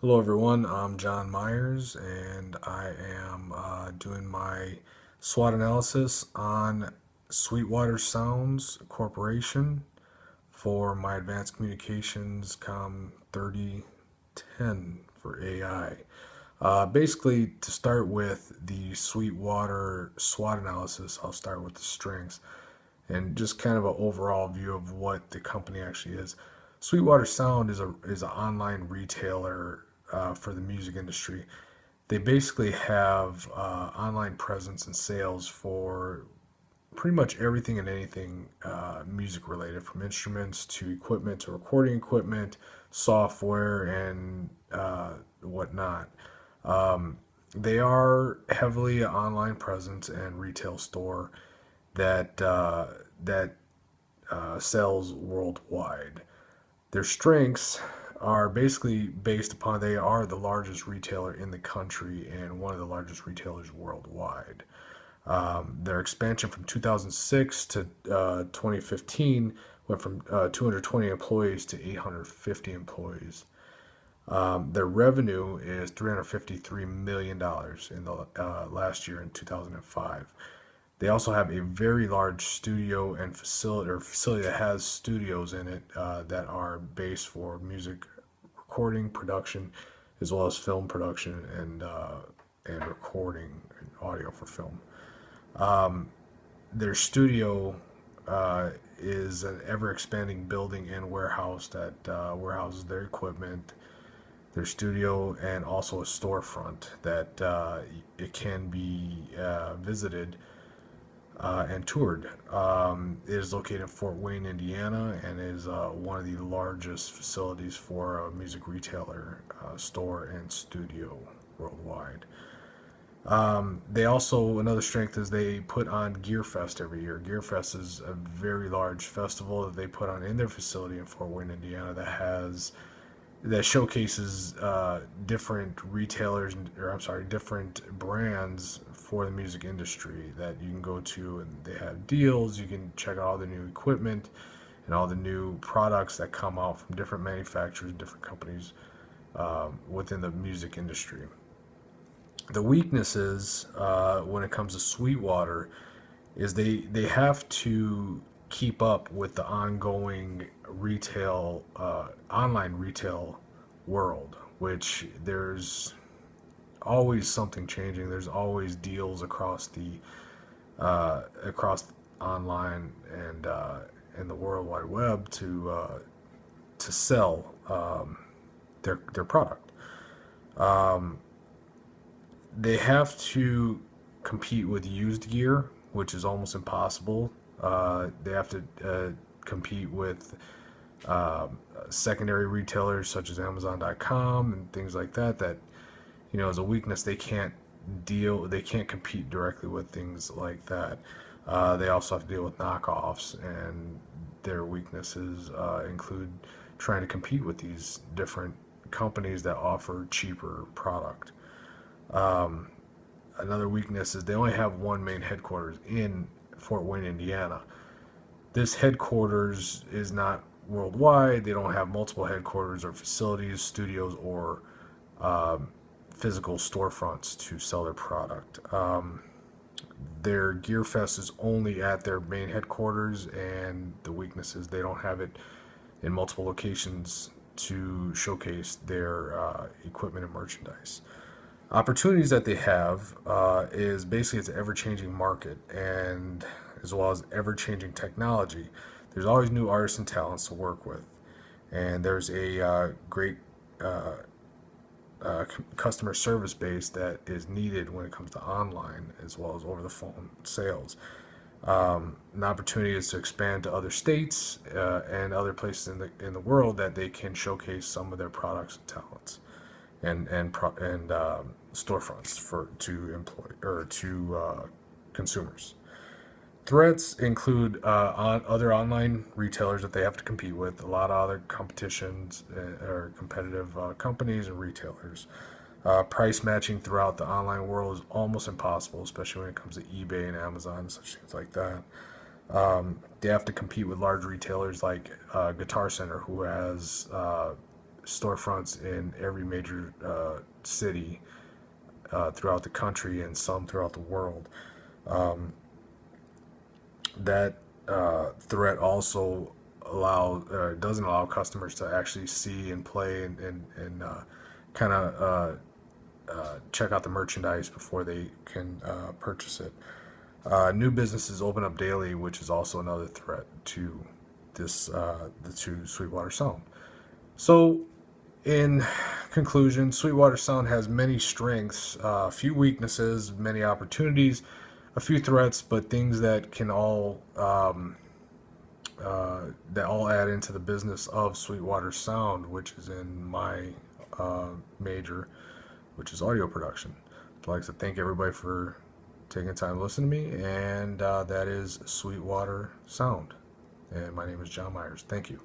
Hello, everyone. I'm John Myers, and I am doing my SWOT analysis on Sweetwater Sounds Corporation for my Advanced Communications Com 3010 for AI. Basically, to start with the Sweetwater SWOT analysis, I'll start with the strengths and just kind of an overall view of what the company actually is. Sweetwater Sound is an online retailer for the music industry. They basically have online presence and sales for pretty much everything and anything music related, from instruments to equipment to recording equipment, software, and whatnot. Um, they are heavily an online presence and retail store that sells worldwide. Their strengths are basically based upon they are the largest retailer in the country and one of the largest retailers worldwide. Their expansion from 2006 to 2015 went from 220 employees to 850 employees. Their revenue is $353 million in the last year in 2005. They also have a very large studio and facility, or facility that has studios in it that are based for music recording, production, as well as film production and recording and audio for film. Um, their studio is an ever expanding building and warehouse that warehouses their equipment, their studio, and also a storefront that it can be visited and toured. It is located in Fort Wayne, Indiana, and is one of the largest facilities for a music retailer, store, and studio worldwide. They also, another strength is they put on GearFest every year. GearFest is a very large festival that they put on in their facility in Fort Wayne, Indiana, that showcases different retailers, or I'm sorry, different brands for the music industry that you can go to, and they have deals. You can check out all the new equipment and all the new products that come out from different manufacturers, different companies within the music industry. The weaknesses when it comes to Sweetwater is they have to keep up with the ongoing retail online retail world, which there's always something changing. There's always deals across online and the World Wide Web to sell their product. Um, they have to compete with used gear, which is almost impossible. They have to compete with secondary retailers such as Amazon.com and things like that. That is a weakness. They can't compete directly with things like that. They also have to deal with knockoffs, and their weaknesses include trying to compete with these different companies that offer cheaper product. Um, Another weakness is they only have one main headquarters in Fort Wayne, Indiana. This headquarters is not worldwide. They don't have multiple headquarters or facilities, studios, or um, physical storefronts to sell their product. Their Gear Fest is only at their main headquarters, and the weakness is they don't have it in multiple locations to showcase their equipment and merchandise. Opportunities that they have is basically it's an ever-changing market, and as well as ever-changing technology. There's always new artists and talents to work with, and there's a great uh, customer service base that is needed when it comes to online as well as over the phone sales. An opportunity is to expand to other states and other places in the world that they can showcase some of their products and talents and storefronts for to employ or to consumers. Threats include other online retailers that they have to compete with, a lot of other competitions or competitive companies and retailers. Price matching throughout the online world is almost impossible, especially when it comes to eBay and Amazon, such things like that. They have to compete with large retailers like Guitar Center, who has storefronts in every major city throughout the country and some throughout the world. Um, that threat also doesn't allow customers to actually see and play and kind of check out the merchandise before they can purchase it. New businesses open up daily, which is also another threat to to Sweetwater Sound. So, in conclusion, Sweetwater Sound has many strengths, a few weaknesses, many opportunities, a few threats, but things that all add into the business of Sweetwater Sound, which is in my major, which is audio production. I'd like to thank everybody for taking time to listen to me, and that is Sweetwater Sound. And my name is John Myers. Thank you.